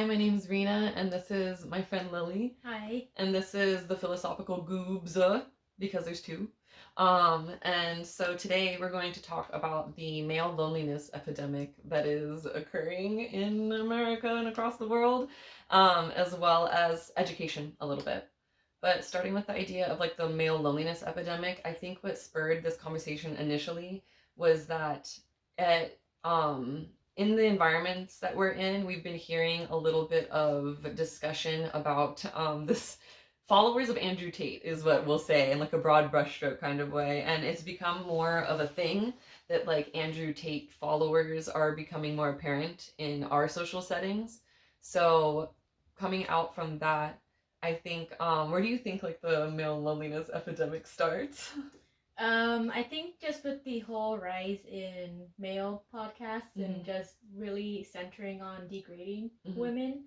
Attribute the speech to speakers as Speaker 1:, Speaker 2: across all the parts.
Speaker 1: Hi, my name's Rena, and this is my friend Lily.
Speaker 2: Hi.
Speaker 1: And this is the Philosophical Goobs, because there's two. And so today we're going to talk about the male loneliness epidemic that is occurring in America and across the world, as well as education a little bit. But starting with the idea of like the male loneliness epidemic, I think what spurred this conversation initially was that at in the environments that we're in, we've been hearing a little bit of discussion about this followers of Andrew Tate is what we'll say in like a broad brushstroke kind of way, and it's become more of a thing that like Andrew Tate followers are becoming more apparent in our social settings. So coming out from that, I think where do you think like the male loneliness epidemic starts?
Speaker 2: I think just with the whole rise in male podcasts and just really centering on degrading women,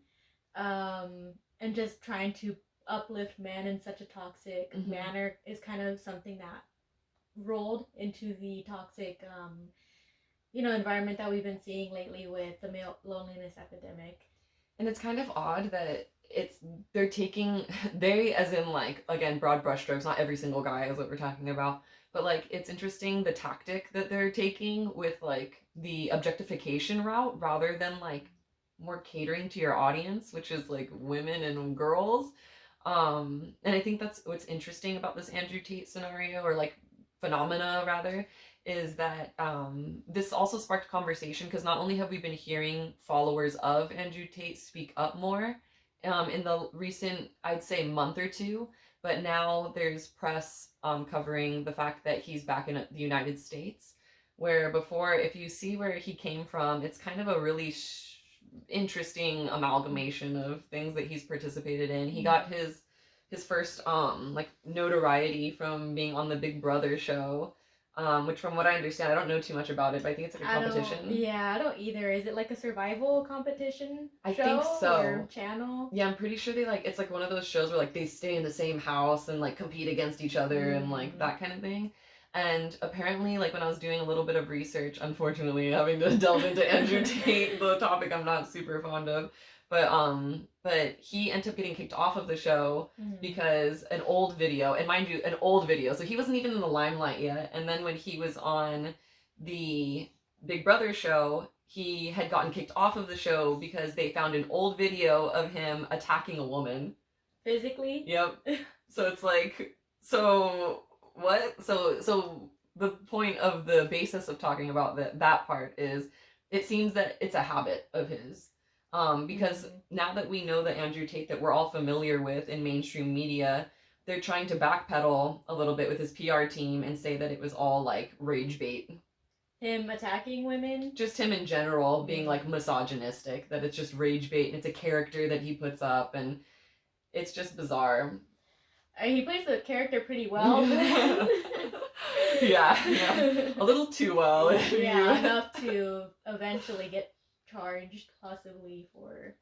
Speaker 2: and just trying to uplift men in such a toxic manner is kind of something that rolled into the toxic, environment that we've been seeing lately with the male loneliness epidemic.
Speaker 1: And it's kind of odd that they're taking they as in like again broad brushstrokes, not every single guy is what we're talking about, but like it's interesting the tactic that they're taking with like the objectification route rather than like more catering to your audience, which is like women and girls. And I think that's what's interesting about this Andrew Tate scenario, or like phenomena rather, is that this also sparked conversation because not only have we been hearing followers of Andrew Tate speak up more in the recent, I'd say, month or two, but now there's press covering the fact that he's back in the United States, where before, if you see where he came from, it's kind of a really interesting amalgamation of things that he's participated in. He got his first like notoriety from being on the Big Brother show, which from what I understand, I don't know too much about it, but I think it's like a competition.
Speaker 2: I don't either. Is it like a survival competition
Speaker 1: I
Speaker 2: show
Speaker 1: think so.
Speaker 2: or channel?
Speaker 1: Yeah, I'm pretty sure they like it's like one of those shows where like they stay in the same house and like compete against each other and like that kind of thing. And apparently, like when I was doing a little bit of research, unfortunately having to delve into Andrew Tate, the topic I'm not super fond of, but he ended up getting kicked off of the show because an old video, and mind you, an old video, so he wasn't even in the limelight yet. And then when he was on the Big Brother show, he had gotten kicked off of the show because they found an old video of him attacking a woman.
Speaker 2: Physically?
Speaker 1: Yep. So it's like, so what? So the point of the basis of talking about that part is it seems that it's a habit of his. Because now that we know the Andrew Tate that we're all familiar with in mainstream media, they're trying to backpedal a little bit with his PR team and say that it was all like rage bait.
Speaker 2: Him attacking women?
Speaker 1: Just him in general being like misogynistic, that it's just rage bait and it's a character that he puts up, and it's just bizarre.
Speaker 2: He plays the character pretty well.
Speaker 1: yeah, a little too well.
Speaker 2: Yeah, enough to eventually get charged, possibly for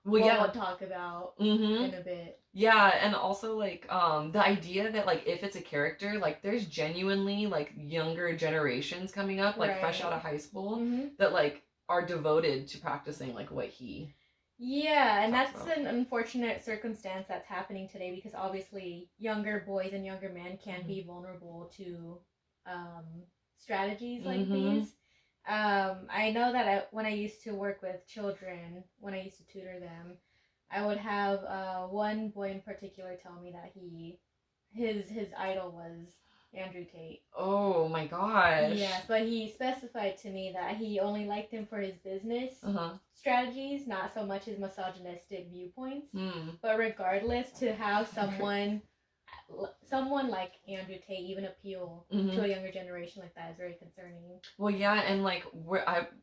Speaker 2: we'll talk about in a bit.
Speaker 1: Yeah, and also like the idea that like if it's a character, like there's genuinely like younger generations coming up, like fresh out of high school, that like are devoted to practicing like what he.
Speaker 2: Yeah, and that's an unfortunate circumstance that's happening today because obviously younger boys and younger men can be vulnerable to strategies like these. I know that when I used to work with children, when I used to tutor them, I would have one boy in particular tell me that his idol was Andrew Tate.
Speaker 1: Oh my gosh.
Speaker 2: Yes, but he specified to me that he only liked him for his business strategies, not so much his misogynistic viewpoints. But regardless, to have someone like Andrew Tate even appeal to a younger generation like that is very concerning.
Speaker 1: Well, yeah, and like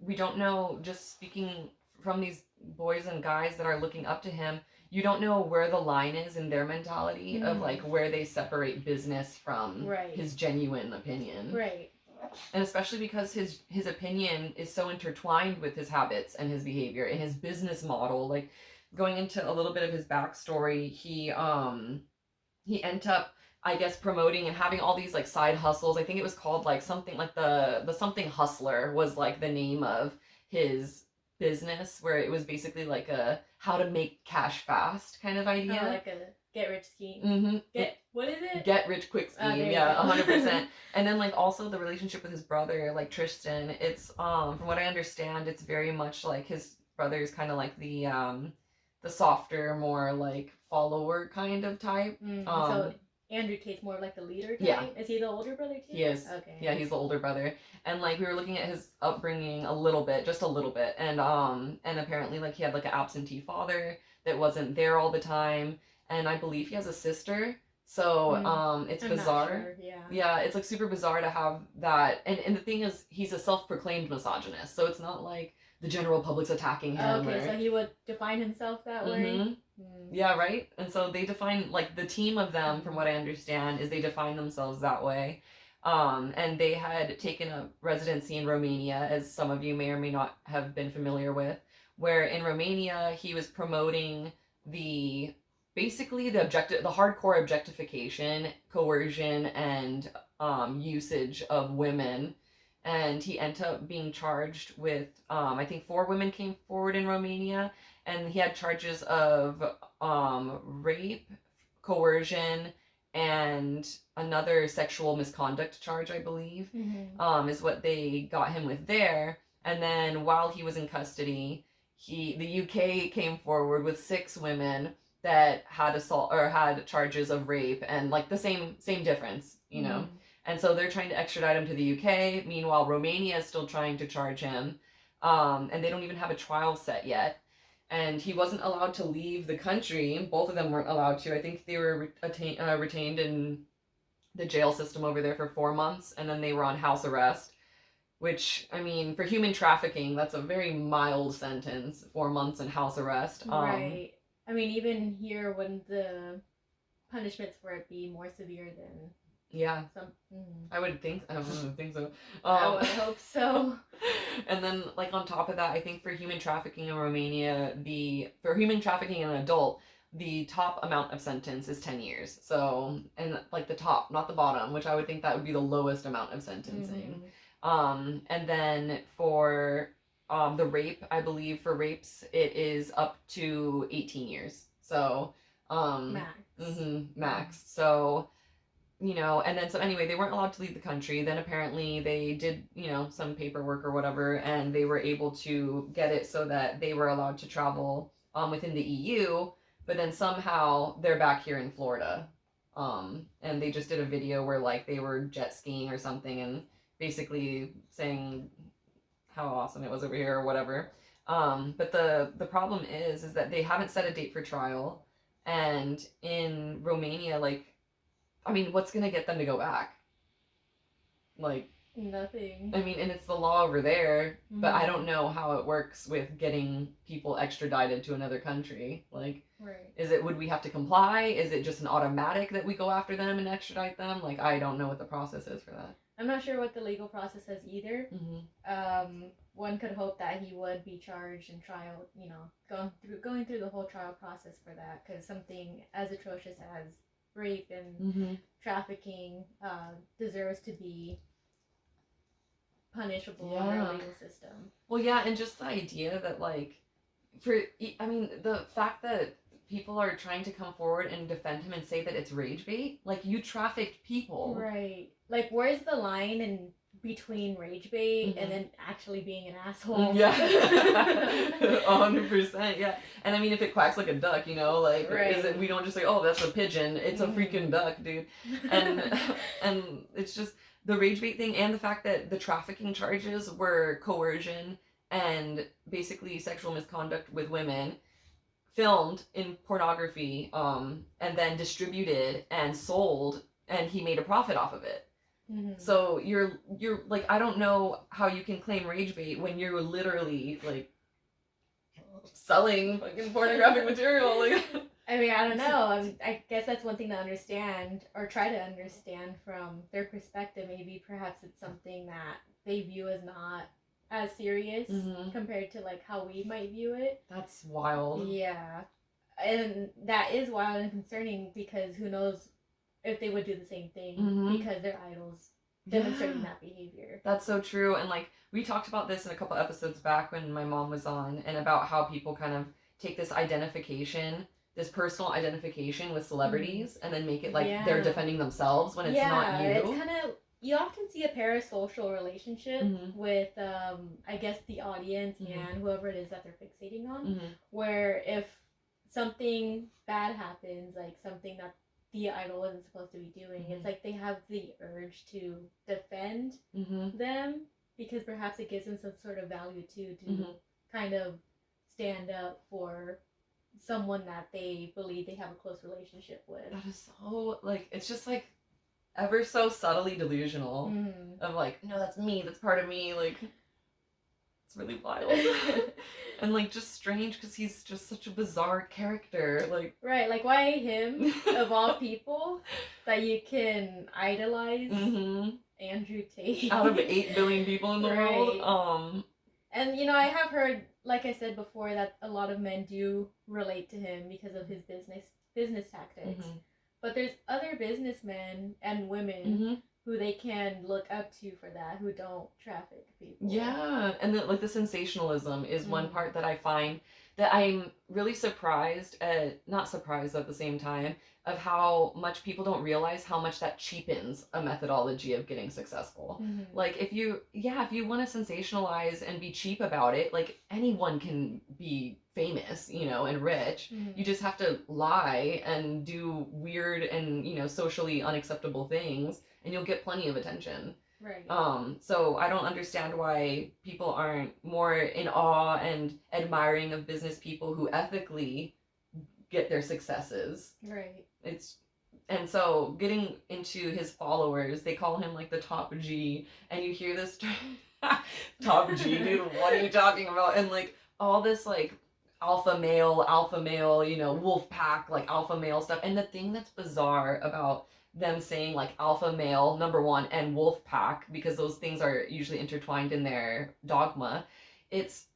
Speaker 1: we don't know, just speaking from these boys and guys that are looking up to him, you don't know where the line is in their mentality of like where they separate business from his genuine opinion.
Speaker 2: Right.
Speaker 1: And especially because his opinion is so intertwined with his habits and his behavior and his business model. Like going into a little bit of his backstory, he ended up, I guess, promoting and having all these like side hustles. I think it was called like something like the something hustler was like the name of his business where it was basically like a how to make cash fast kind of idea.
Speaker 2: Oh, like a get rich scheme.
Speaker 1: Mm-hmm.
Speaker 2: What is it?
Speaker 1: Get rich quick scheme. Yeah, 100%. And then like also the relationship with his brother, like Tristan. It's from what I understand, it's very much like his brother is kind of like the softer, more like follower kind of type.
Speaker 2: So Andrew Tate's more like the leader type?
Speaker 1: Yeah.
Speaker 2: Is he the older brother too?
Speaker 1: He is.
Speaker 2: Okay.
Speaker 1: Yeah, he's the older brother. And like we were looking at his upbringing a little bit, just a little bit. And apparently like he had like an absentee father that wasn't there all the time. And I believe he has a sister. So it's
Speaker 2: I'm
Speaker 1: bizarre.
Speaker 2: Not sure. Yeah.
Speaker 1: Yeah, it's like super bizarre to have that. And the thing is he's a self-proclaimed misogynist. So it's not like the general public's attacking him.
Speaker 2: Okay, so he would define himself that way?
Speaker 1: Yeah, right? And so they define, like, the team of them, from what I understand, is they define themselves that way. And they had taken a residency in Romania, as some of you may or may not have been familiar with, where in Romania he was promoting basically the hardcore objectification, coercion, and usage of women. And he ended up being charged with, I think 4 women came forward in Romania, and he had charges of rape, coercion, and another sexual misconduct charge, I believe, is what they got him with there. And then while he was in custody, the UK came forward with 6 women that had assault or had charges of rape, and like the same difference, you know. And so they're trying to extradite him to the UK. Meanwhile, Romania is still trying to charge him. And they don't even have a trial set yet. And he wasn't allowed to leave the country. Both of them weren't allowed to. I think they were retained in the jail system over there for 4 months. And then they were on house arrest. Which, I mean, for human trafficking, that's a very mild sentence. 4 months in house arrest.
Speaker 2: Right. I mean, even here, wouldn't the punishments for it be more severe than...
Speaker 1: Yeah, I would think. I don't think so.
Speaker 2: I would hope so.
Speaker 1: And then, like on top of that, I think for human trafficking in Romania, for human trafficking in an adult, the top amount of sentence is 10 years. So, and like the top, not the bottom, which I would think that would be the lowest amount of sentencing. And then for the rape, I believe for rapes it is up to 18 years. So,
Speaker 2: max.
Speaker 1: Max. So. You know, and then so anyway, they weren't allowed to leave the country. Then apparently they did, you know, some paperwork or whatever, and they were able to get it so that they were allowed to travel within the EU. But then somehow they're back here in Florida, and they just did a video where like they were jet skiing or something, and basically saying how awesome it was over here or whatever. But the problem is that they haven't set a date for trial, and in Romania, like. I mean, what's gonna get them to go back? Like
Speaker 2: nothing.
Speaker 1: I mean, and it's the law over there, but I don't know how it works with getting people extradited to another country. Like, right. Would we have to comply? Is it just an automatic that we go after them and extradite them? Like, I don't know what the process is for that.
Speaker 2: I'm not sure what the legal process is either. One could hope that he would be charged and trial, you know, going through the whole trial process for that, because something as atrocious as rape and trafficking deserves to be punishable in our legal system.
Speaker 1: Well, yeah, and just the idea that, like, the fact that people are trying to come forward and defend him and say that it's rage bait, like, you trafficked people.
Speaker 2: Right. Like, where's the line in between rage bait and then actually being an asshole?
Speaker 1: Yeah. 100%, yeah. And I mean, if it quacks like a duck, you know, like, we don't just say, oh, that's a pigeon. It's a freaking duck, dude. And it's just the rage bait thing, and the fact that the trafficking charges were coercion and basically sexual misconduct with women, filmed in pornography, and then distributed and sold, and he made a profit off of it. So you're like, I don't know how you can claim rage bait when you're literally like selling fucking pornographic material. Like,
Speaker 2: I mean, I don't know. I guess that's one thing to understand, or try to understand from their perspective. Maybe perhaps it's something that they view as not as serious compared to like how we might view it.
Speaker 1: That's wild.
Speaker 2: Yeah, and that is wild and concerning, because who knows if they would do the same thing because they're idols demonstrating that behavior.
Speaker 1: That's so true. And like we talked about this in a couple episodes back when my mom was on, and about how people kind of take this identification, this personal identification with celebrities, and then make it like they're defending themselves when it's not you.
Speaker 2: It's kind of, you often see a parasocial relationship with, I guess, the audience and whoever it is that they're fixating on, where if something bad happens, like something that the idol wasn't supposed to be doing, it's like they have the urge to defend them, because perhaps it gives them some sort of value too, to kind of stand up for someone that they believe they have a close relationship with.
Speaker 1: That is so, like, it's just like ever so subtly delusional of like, no, that's me, that's part of me, like, it's really wild. And like just strange because he's just such a bizarre character, like,
Speaker 2: right, like why him of all people that you can idolize? Andrew Tate
Speaker 1: out of 8 billion people in the world.
Speaker 2: And you know, I have heard, like I said before, that a lot of men do relate to him because of his business tactics. But there's other businessmen and women who they can look up to for that, who don't traffic people.
Speaker 1: Yeah, and like the sensationalism is one part that I find that I'm really surprised at, not surprised at the same time, of how much people don't realize how much that cheapens a methodology of getting successful. Like if you want to sensationalize and be cheap about it, like anyone can be famous, you know, and rich. You just have to lie and do weird and, you know, socially unacceptable things, and you'll get plenty of attention.
Speaker 2: Right.
Speaker 1: So I don't understand why people aren't more in awe and admiring of business people who ethically get their successes.
Speaker 2: Right.
Speaker 1: And so getting into his followers, they call him like the top G, and you hear this top G, dude, what are you talking about? And like all this like alpha male, you know, wolf pack, like alpha male stuff. And the thing that's bizarre about them saying like alpha male number 1 and wolf pack, because those things are usually intertwined in their dogma, it's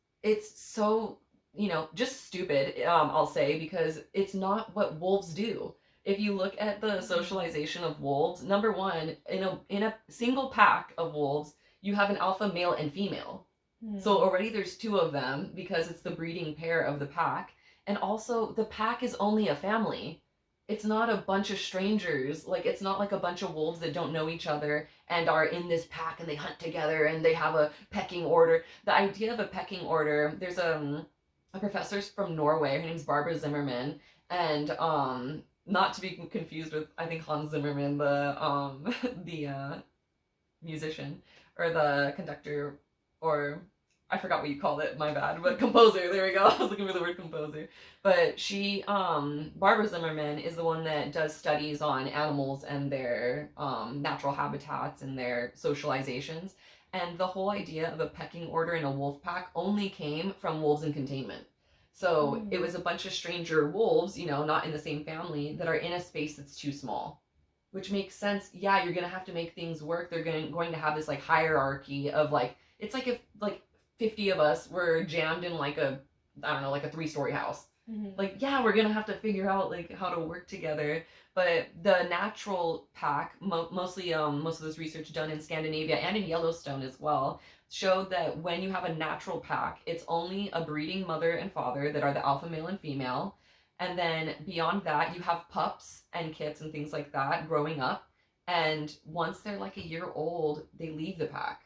Speaker 1: so, you know, just stupid, I'll say, because it's not what wolves do. If you look at the socialization of wolves, number 1, in a single pack of wolves, you have an alpha male and female. So already there's 2 of them because it's the breeding pair of the pack. And also the pack is only a family. It's not a bunch of strangers. Like, it's not like a bunch of wolves that don't know each other and are in this pack and they hunt together and they have a pecking order. The idea of a pecking order, there's a professor from Norway, her name's Barbara Zimmerman, and not to be confused with, I think, Hans Zimmerman, the musician, or the conductor, or I forgot what you called it, my bad, but composer, there we go. I was looking for the word composer. But she, Barbara Zimmerman, is the one that does studies on animals and their natural habitats and their socializations. And the whole idea of a pecking order in a wolf pack only came from wolves in containment. So it was a bunch of stranger wolves, you know, not in the same family, that are in a space that's too small. Which makes sense. Yeah, you're going to have to make things work. They're going to have this like hierarchy of like, it's like if like 50 of us were jammed in like a, I don't know, like a 3-story house. Like, yeah, we're gonna have to figure out like how to work together. But the natural pack, mostly most of this research done in Scandinavia and in Yellowstone as well, showed that when you have a natural pack, it's only a breeding mother and father that are the alpha male and female. And then beyond that, you have pups and kits and things like that growing up. And once they're like a year old, they leave the pack.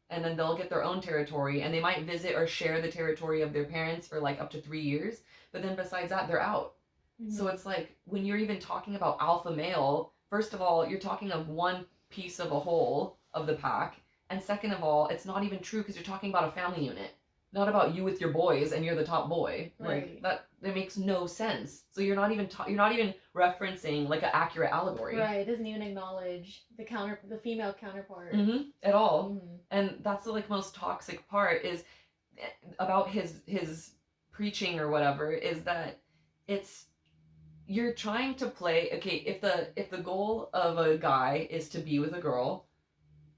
Speaker 1: And then they'll get their own territory, and they might visit or share the territory of their parents for like up to 3 years. But then besides that, they're out. So it's like, when you're even talking about alpha male, first of all, you're talking of one piece of a whole of the pack. And second of all, it's not even true, because you're talking about a family unit, not about you with your boys and you're the top boy.
Speaker 2: Right.
Speaker 1: Like that makes no sense. So you're not even referencing like an accurate allegory.
Speaker 2: Right. It doesn't even acknowledge the female counterpart
Speaker 1: at all. And that's the like most toxic part is about his preaching or whatever, is that you're trying to play, okay, if the goal of a guy is to be with a girl,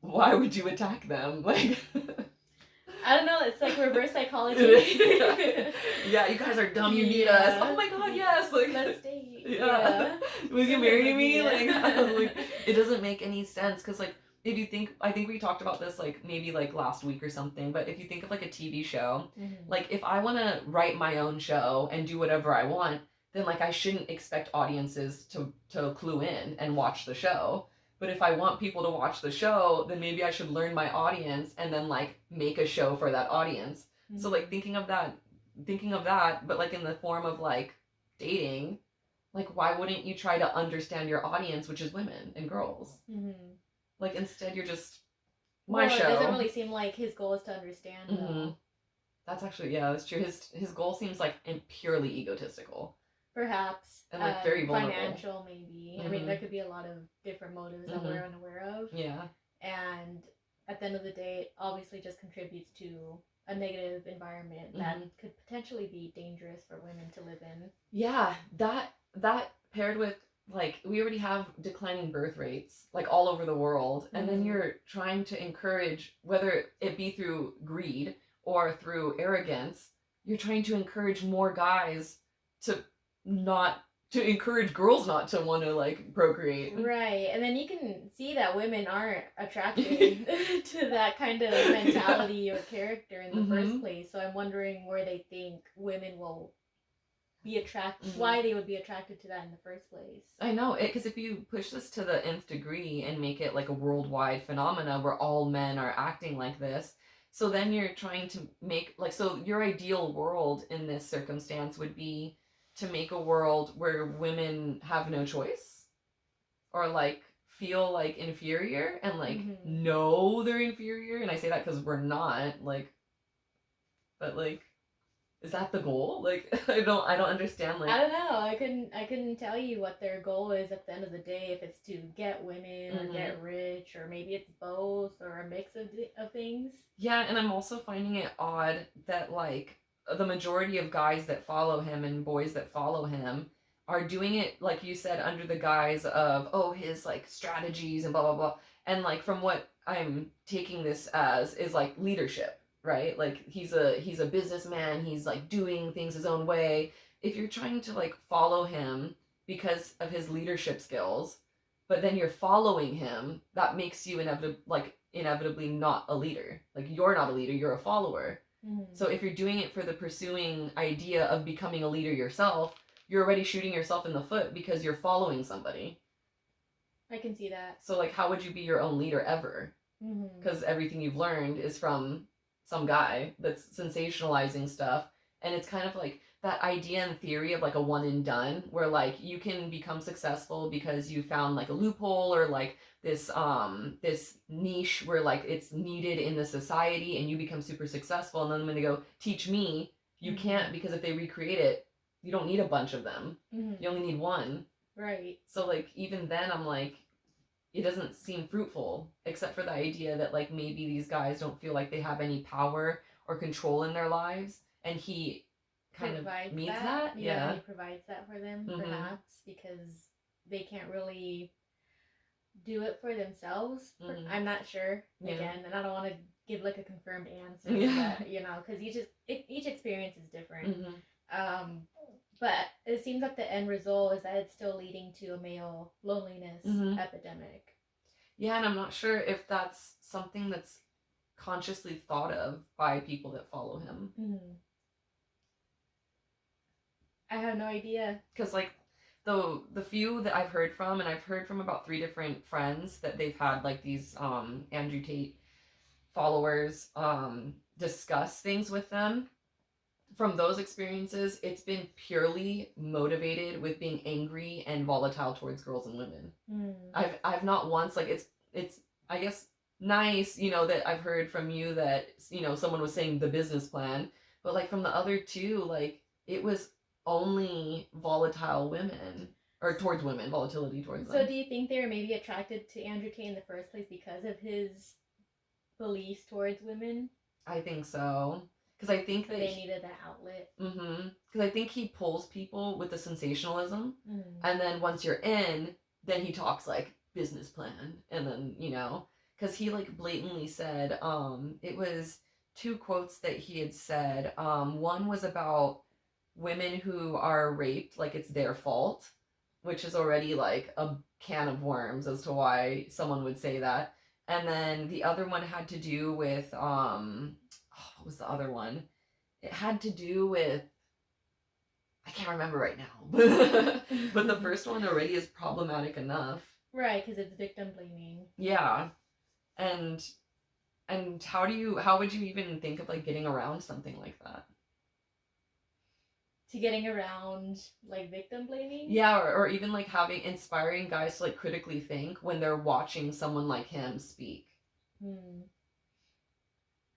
Speaker 1: why would you attack them? Like
Speaker 2: I don't know, it's like reverse psychology.
Speaker 1: Yeah, you guys are dumb, you need us. Oh my god, yes, like
Speaker 2: let's date.
Speaker 1: Yeah. Will you marry me? Like it doesn't make any sense, because like if you think, I think we talked about this like maybe like last week or something, but if you think of like a TV show, like if I want to write my own show and do whatever I want, then like I shouldn't expect audiences to clue in and watch the show. But if I want people to watch the show, then maybe I should learn my audience and then like make a show for that audience. So like thinking of that, but like in the form of like dating, like why wouldn't you try to understand your audience, which is women and girls? Like instead you're just my show.
Speaker 2: It doesn't really seem like his goal is to understand though.
Speaker 1: That's actually, yeah, that's true. His goal seems like purely egotistical.
Speaker 2: Perhaps.
Speaker 1: And like very vulnerable.
Speaker 2: Financial maybe. I mean there could be a lot of different motives that we're unaware of.
Speaker 1: Yeah.
Speaker 2: And at the end of the day it obviously just contributes to a negative environment that could potentially be dangerous for women to live in.
Speaker 1: Yeah, that paired with like we already have declining birth rates like all over the world, and then you're trying to encourage, whether it be through greed or through arrogance, you're trying to encourage more guys to encourage girls not to want to like procreate.
Speaker 2: Right. And then you can see that women aren't attracted to that kind of mentality or character in the first place. So I'm wondering where they think women will be attracted, why they would be attracted to that in the first place.
Speaker 1: I know it, because if you push this to the nth degree and make it like a worldwide phenomena where all men are acting like this, so then you're trying to make like, so your ideal world in this circumstance would be to make a world where women have no choice or like feel like inferior and like know they're inferior. And I say that because we're not, like, but like, is that the goal? Like, I don't understand. Like,
Speaker 2: I don't know. I couldn't tell you what their goal is at the end of the day. If it's to get women or get rich, or maybe it's both or a mix of things.
Speaker 1: Yeah, and I'm also finding it odd that like the majority of guys that follow him and boys that follow him are doing it, like you said, under the guise of his like strategies and blah blah blah. And like from what I'm taking this as is like leadership. Right? Like he's a businessman, he's like doing things his own way. If you're trying to like follow him because of his leadership skills, but then you're following him, that makes you inevitably not a leader. Like you're not a leader, you're a follower. So if you're doing it for the pursuing idea of becoming a leader yourself, you're already shooting yourself in the foot because you're following somebody.
Speaker 2: I can see that.
Speaker 1: So like how would you be your own leader ever? Because everything you've learned is from some guy that's sensationalizing stuff, and it's kind of like that idea and theory of like a one and done, where like you can become successful because you found like a loophole or like this niche where like it's needed in the society and you become super successful, and then when they go teach me, you can't, because if they recreate it, you don't need a bunch of them. You only need one.
Speaker 2: Right.
Speaker 1: So like even then I'm like, it doesn't seem fruitful, except for the idea that like maybe these guys don't feel like they have any power or control in their lives, and he kind of means that.
Speaker 2: Yeah, he provides that for them, perhaps because they can't really do it for themselves. I'm not sure, again, and I don't want to give like a confirmed answer, but, you know, because each experience is different. But it seems like the end result is that it's still leading to a male loneliness epidemic.
Speaker 1: Yeah, and I'm not sure if that's something that's consciously thought of by people that follow him.
Speaker 2: I have no idea.
Speaker 1: Because like the few that I've heard from, and I've heard from about 3 different friends that they've had like these Andrew Tate followers discuss things with them. From those experiences, it's been purely motivated with being angry and volatile towards girls and women. I've not once, like, it's I guess nice, you know, that I've heard from you that, you know, someone was saying the business plan, but like from the other 2, like it was only volatile women, or towards women, volatility towards them.
Speaker 2: So do you think they were maybe attracted to Andrew Tate in the first place because of his beliefs towards women?
Speaker 1: I think so. Because I think
Speaker 2: that they needed that outlet.
Speaker 1: Because I think he pulls people with the sensationalism, and then once you're in, then he talks like business plan, and then, you know, because he like blatantly said, it was 2 quotes that he had said. One was about women who are raped, like it's their fault, which is already like a can of worms as to why someone would say that. And then the other one had to do with what was the other one? It had to do with, I can't remember right now. But the first one already is problematic enough.
Speaker 2: Right, because it's victim blaming.
Speaker 1: Yeah. And how would you even think of like getting around something like that?
Speaker 2: To getting around like victim blaming?
Speaker 1: Yeah, or even like having inspiring guys to like critically think when they're watching someone like him speak.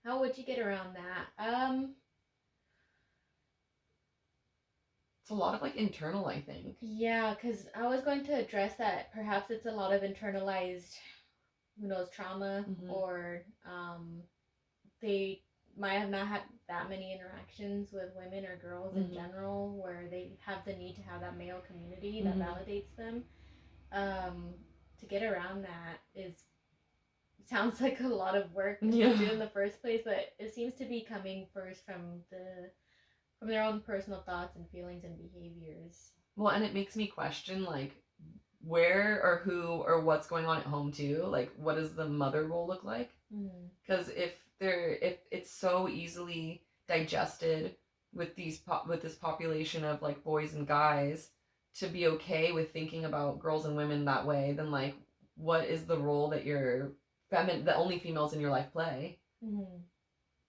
Speaker 2: How would you get around that?
Speaker 1: It's a lot of like internal, I think.
Speaker 2: Yeah, because I was going to address that. Perhaps it's a lot of internalized, who knows, trauma, or they might have not had that many interactions with women or girls in general, where they have the need to have that male community that validates them. To get around that sounds like a lot of work to do in the first place, but it seems to be coming first from their own personal thoughts and feelings and behaviors.
Speaker 1: Well, and it makes me question like where or who or what's going on at home too. Like, what does the mother role look like? Because if it's so easily digested with with this population of like boys and guys to be okay with thinking about girls and women that way, then like what is the role that the only females in your life play?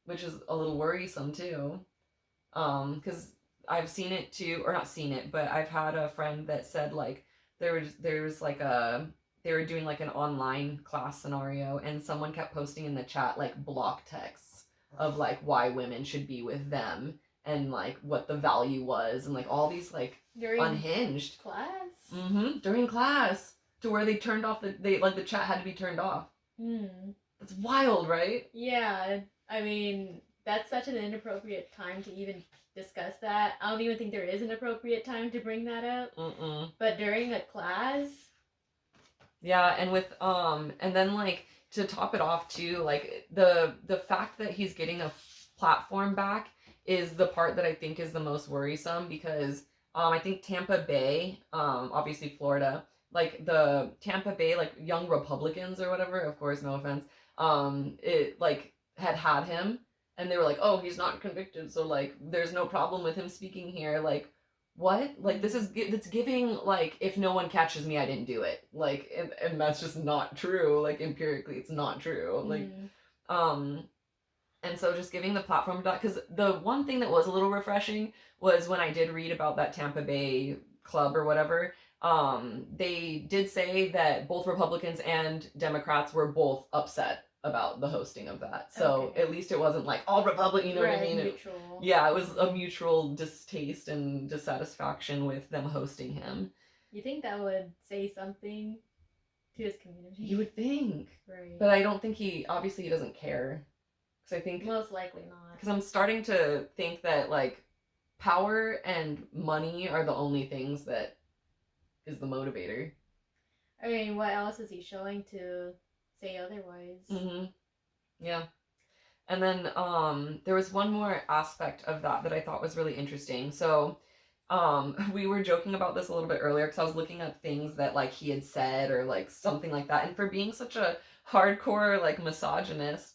Speaker 1: Which is a little worrisome too. Because I've seen it too, or not seen it, but I've had a friend that said like there was like they were doing like an online class scenario, and someone kept posting in the chat like block texts of like why women should be with them and like what the value was, and like all these like during unhinged
Speaker 2: class.
Speaker 1: During class, to where they turned off the chat had to be turned off. That's wild, right?
Speaker 2: Yeah, I mean, that's such an inappropriate time to even discuss that. I don't even think there is an appropriate time to bring that up. But during a class.
Speaker 1: Yeah, and with and then like to top it off too, like the fact that he's getting a platform back is the part that I think is the most worrisome, because I think Tampa Bay, obviously Florida, like the Tampa Bay like young Republicans or whatever, of course, no offense, it like had him, and they were like, oh, he's not convicted, so like there's no problem with him speaking here. Like, what? Like, it's giving like, if no one catches me, I didn't do it. Like, and that's just not true. Like, empirically it's not true. Like, and so just giving the platform back, because the one thing that was a little refreshing was when I did read about that Tampa Bay club or whatever, they did say that both Republicans and Democrats were both upset about the hosting of that. So at least it wasn't like all Republican, you know what I mean? Mutual. It was a mutual distaste and dissatisfaction with them hosting him.
Speaker 2: You think that would say something to his community?
Speaker 1: You would think.
Speaker 2: Right.
Speaker 1: But I don't think he doesn't care. Because I think...
Speaker 2: Most likely not.
Speaker 1: Because I'm starting to think that, like, power and money are the only things that is the motivator.
Speaker 2: I mean, what else is he showing to say otherwise?
Speaker 1: Yeah. And then there was one more aspect of that I thought was really interesting. So we were joking about this a little bit earlier, because I was looking at things that like he had said or like something like that. And for being such a hardcore like misogynist,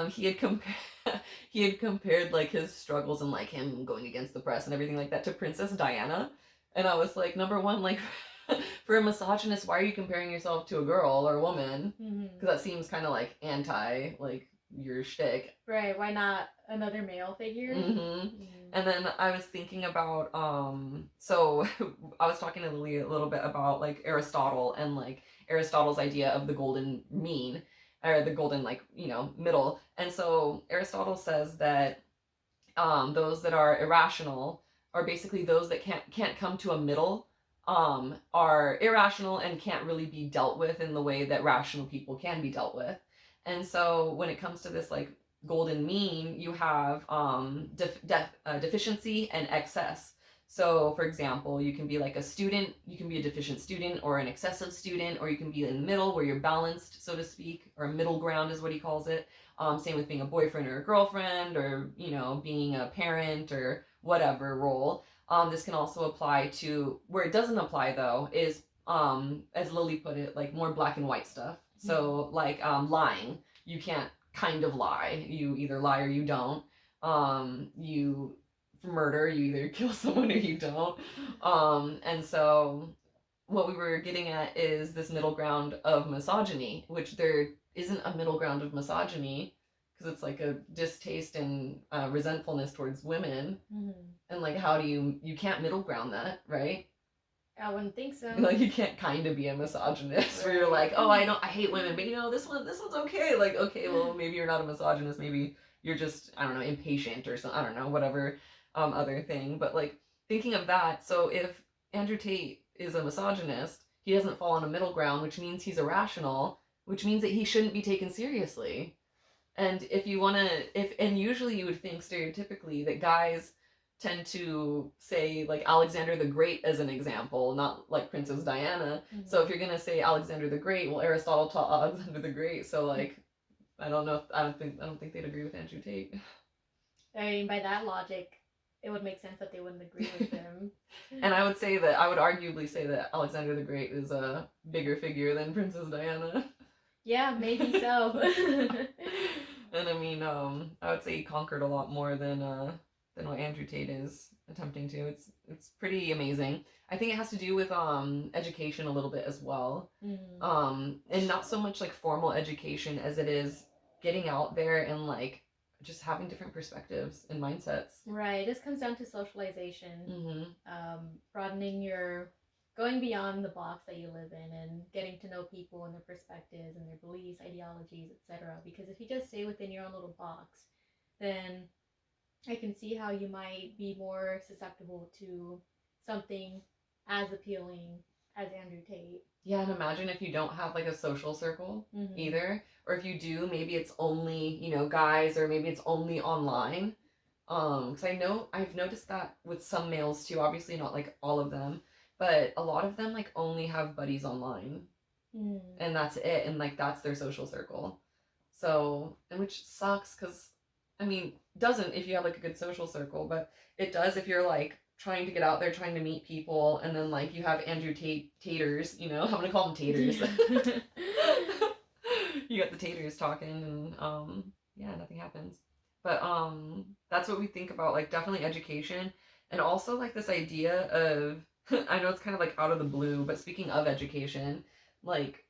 Speaker 1: he had compared like his struggles and like him going against the press and everything like that to Princess Diana. And I was like, number one, like for a misogynist, why are you comparing yourself to a girl or a woman? Because that seems kind of like anti like your shtick.
Speaker 2: Right, why not another male figure?
Speaker 1: And then I was thinking about so I was talking to Lily a little bit about like Aristotle and like Aristotle's idea of the golden mean, or the golden like, you know, middle. And so Aristotle says that those that are irrational are basically those that can't come to a middle, are irrational and can't really be dealt with in the way that rational people can be dealt with. And so when it comes to this like golden mean, you have deficiency and excess. So for example, you can be like a student, you can be a deficient student or an excessive student, or you can be in the middle where you're balanced, so to speak, or middle ground is what he calls it. Same with being a boyfriend or a girlfriend, or, you know, being a parent or whatever role. This can also apply to, where it doesn't apply though, is as Lily put it, like more black and white stuff. So like lying, you can't kind of lie. You either lie or you don't. You for murder, you either kill someone or you don't. And so what we were getting at is this middle ground of misogyny, which there isn't a middle ground of misogyny because it's like a distaste and resentfulness towards women. And like, how do you can't middle ground that, right?
Speaker 2: I wouldn't think so.
Speaker 1: Like, you can't kind of be a misogynist where you're like, oh, I hate women, but this one's okay. Like, okay, well, maybe you're not a misogynist, maybe you're just, I don't know, impatient or something, I don't know, whatever other thing. But like, thinking of that, so if Andrew Tate is a misogynist, he doesn't fall on a middle ground, which means he's irrational, which means that he shouldn't be taken seriously. And if you want to, and usually you would think stereotypically that guys tend to say like Alexander the Great as an example, not like Princess Diana. So if you're gonna say Alexander the Great, well, Aristotle taught Alexander the Great. So like, I don't think they'd agree with Andrew Tate.
Speaker 2: I mean, by that logic, it would make sense that they wouldn't agree with him.
Speaker 1: And I would arguably say that Alexander the Great is a bigger figure than Princess Diana.
Speaker 2: Yeah, maybe so.
Speaker 1: And I mean, I would say he conquered a lot more than what Andrew Tate is attempting to. It's pretty amazing. I think it has to do with education a little bit as well. And not so much like formal education as it is getting out there and like just having different perspectives and mindsets.
Speaker 2: Right. This comes down to socialization, broadening going beyond the box that you live in and getting to know people and their perspectives and their beliefs, ideologies, etc. Because if you just stay within your own little box, then I can see how you might be more susceptible to something as appealing as Andrew Tate.
Speaker 1: Yeah, and imagine if you don't have like a social circle either, or if you do, maybe it's only, guys, or maybe it's only online. Because I've noticed that with some males too, obviously not like all of them, but a lot of them like only have buddies online. And that's it, and like that's their social circle. So, and which sucks because, I mean, doesn't if you have like a good social circle, but it does if you're like trying to get out there, trying to meet people, and then like you have Andrew Taters, I'm gonna call them taters. You got the taters talking, and yeah, nothing happens. But that's what we think about, like definitely education, and also like this idea of I know it's kind of like out of the blue, but speaking of education, like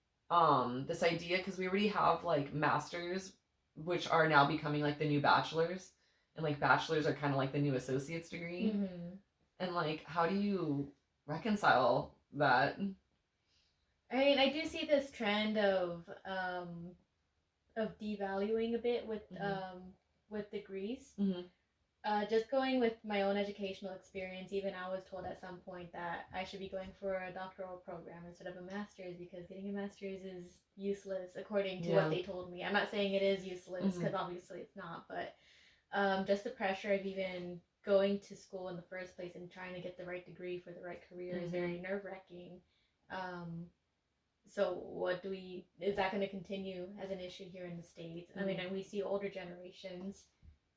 Speaker 1: this idea, because we already have like masters, which are now becoming like the new bachelors, and like bachelors are kind of like the new associate's degree. And like, how do you reconcile that?
Speaker 2: I mean, I do see this trend of devaluing a bit with degrees. Just going with my own educational experience, even I was told at some point that I should be going for a doctoral program instead of a master's because getting a master's is useless according to what they told me. I'm not saying it is useless because obviously it's not, but just the pressure of even going to school in the first place and trying to get the right degree for the right career is very nerve-wracking. So is that going to continue as an issue here in the States? I mean, and we see older generations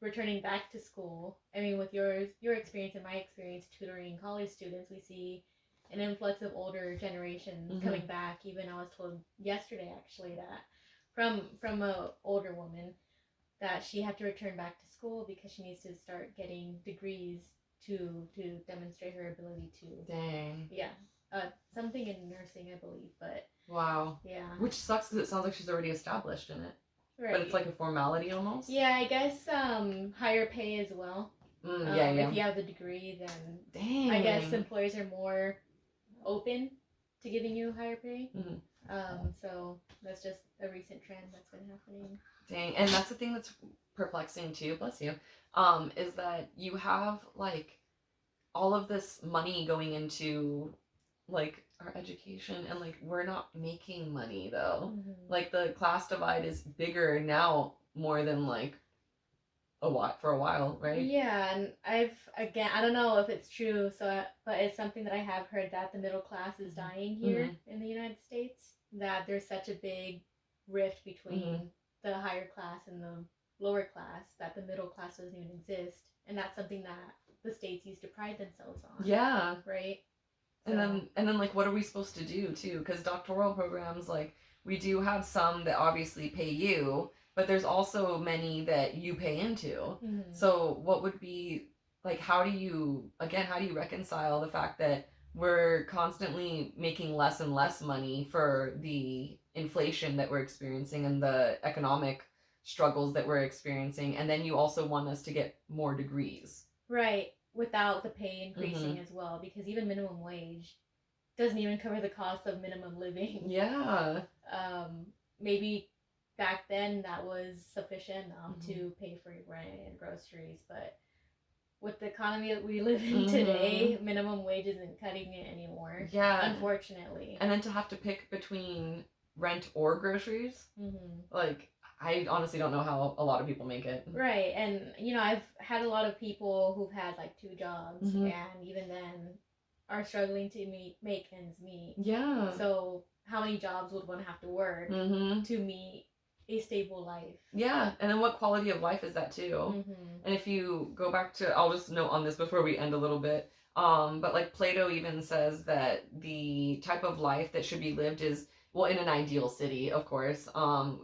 Speaker 2: returning back to school. I mean, with your experience and my experience tutoring college students, we see an influx of older generations coming back. Even I was told yesterday, actually, that from a older woman that she had to return back to school because she needs to start getting degrees to demonstrate her ability to.
Speaker 1: Dang.
Speaker 2: Yeah. Something in nursing, I believe, but.
Speaker 1: Wow.
Speaker 2: Yeah.
Speaker 1: Which sucks because it sounds like she's already established in it.
Speaker 2: Right.
Speaker 1: But it's like a formality almost.
Speaker 2: Yeah, I guess higher pay as well.
Speaker 1: Yeah.
Speaker 2: If you have the degree, then
Speaker 1: dang.
Speaker 2: I guess employers are more open to giving you higher pay. So that's just a recent trend that's been happening.
Speaker 1: Dang, and that's the thing that's perplexing too. Bless you. Is that you have like all of this money going into like our education, and like we're not making money though. Like the class divide is bigger now more than like for a while, right?
Speaker 2: Yeah, and I don't know if it's true, but it's something that I have heard that the middle class is dying here in the United States. That there's such a big rift between the higher class and the lower class that the middle class doesn't even exist, and that's something that the states used to pride themselves on.
Speaker 1: Yeah.
Speaker 2: Right.
Speaker 1: And then like, what are we supposed to do too? Because doctoral programs, like, we do have some that obviously pay you, but there's also many that you pay into.
Speaker 2: Mm-hmm.
Speaker 1: So what would be like, how do you reconcile the fact that we're constantly making less and less money for the inflation that we're experiencing and the economic struggles that we're experiencing, and then you also want us to get more degrees?
Speaker 2: Right, without the pay increasing as well, because even minimum wage doesn't even cover the cost of minimum living.
Speaker 1: Yeah.
Speaker 2: Maybe back then that was sufficient to pay for your rent and groceries, but with the economy that we live in today, minimum wage isn't cutting it anymore.
Speaker 1: Yeah.
Speaker 2: Unfortunately.
Speaker 1: And then to have to pick between rent or groceries, like, I honestly don't know how a lot of people make it.
Speaker 2: Right, and I've had a lot of people who've had like 2 jobs, and even then are struggling to make ends meet.
Speaker 1: Yeah.
Speaker 2: So how many jobs would one have to work to meet a stable life?
Speaker 1: Yeah, and then what quality of life is that too? And if you go back to, I'll just note on this before we end a little bit, but like Plato even says that the type of life that should be lived is, well, in an ideal city, of course,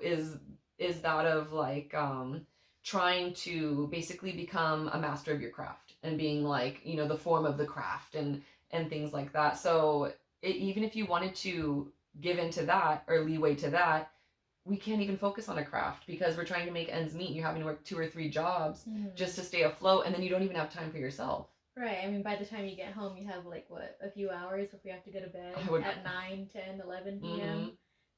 Speaker 1: is that of like trying to basically become a master of your craft and being like, the form of the craft and things like that. So even if you wanted to give into that or leeway to that, we can't even focus on a craft because we're trying to make ends meet. You're having to work 2 or 3 jobs just to stay afloat, and then you don't even have time for yourself.
Speaker 2: Right. I mean, by the time you get home, you have like what, a few hours before you have to go to bed at 9, 10, 11 p.m.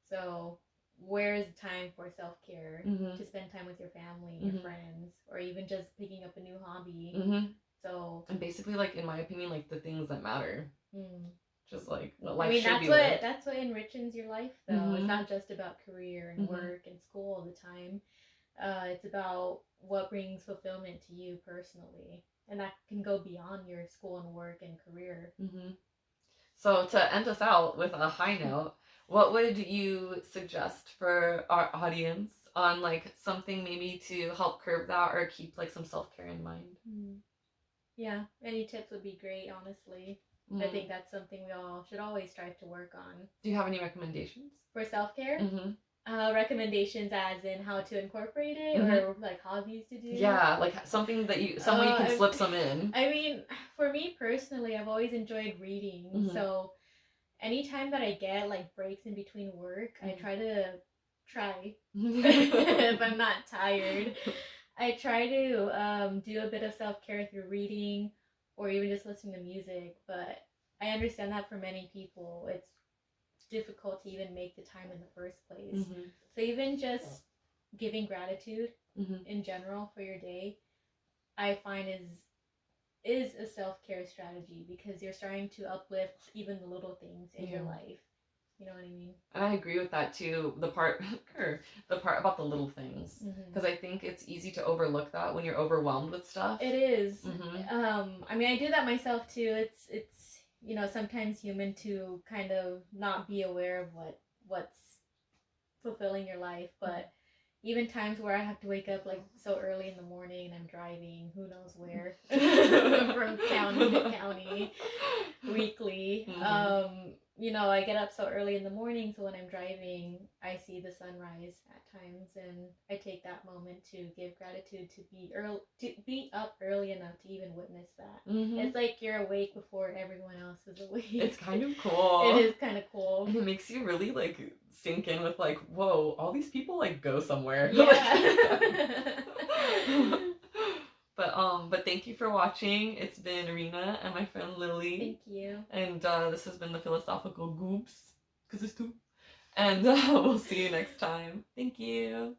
Speaker 2: So where is the time for self-care to spend time with your family, your friends, or even just picking up a new hobby? So,
Speaker 1: and basically, like, in my opinion, like the things that matter. Just like what life
Speaker 2: I mean,
Speaker 1: should be lived.
Speaker 2: that's what enriches your life, though. It's not just about career and work and school all the time. It's about what brings fulfillment to you personally, and that can go beyond your school and work and career.
Speaker 1: So to end us out with a high note, what would you suggest for our audience on like something maybe to help curb that or keep like some self-care in mind?
Speaker 2: Yeah, any tips would be great, honestly. I think that's something we all should always strive to work on.
Speaker 1: Do you have any recommendations?
Speaker 2: For self-care? Recommendations as in how to incorporate it or like hobbies to do?
Speaker 1: Yeah, like something that someone you can slip some in.
Speaker 2: I mean, for me personally, I've always enjoyed reading. So anytime that I get like breaks in between work, I try if I'm not tired, I try to do a bit of self-care through reading or even just listening to music. But I understand that for many people, it's difficult to even make the time in the first place. So even just giving gratitude in general for your day, I find is a self-care strategy because you're starting to uplift even the little things in your life. You know what I mean?
Speaker 1: And I agree with that too. The part about the little things, because I think it's easy to overlook that when you're overwhelmed with stuff.
Speaker 2: It is. I mean, I do that myself too. It's sometimes human to kind of not be aware of what's fulfilling your life, but even times where I have to wake up like so early in the morning and I'm driving who knows where from county to county weekly. I get up so early in the morning, so when I'm driving I see the sunrise at times, and I take that moment to give gratitude to be up early enough to even witness that. It's like you're awake before everyone else is awake. It's
Speaker 1: kind of cool.
Speaker 2: It is kind of cool.
Speaker 1: And it makes you really like sink in with like, whoa, all these people like go somewhere.
Speaker 2: Yeah.
Speaker 1: But thank you for watching. It's been Rena and my friend Lily.
Speaker 2: Thank you.
Speaker 1: And this has been the Philosophical Goobs, because it's 2. And we'll see you next time. Thank you.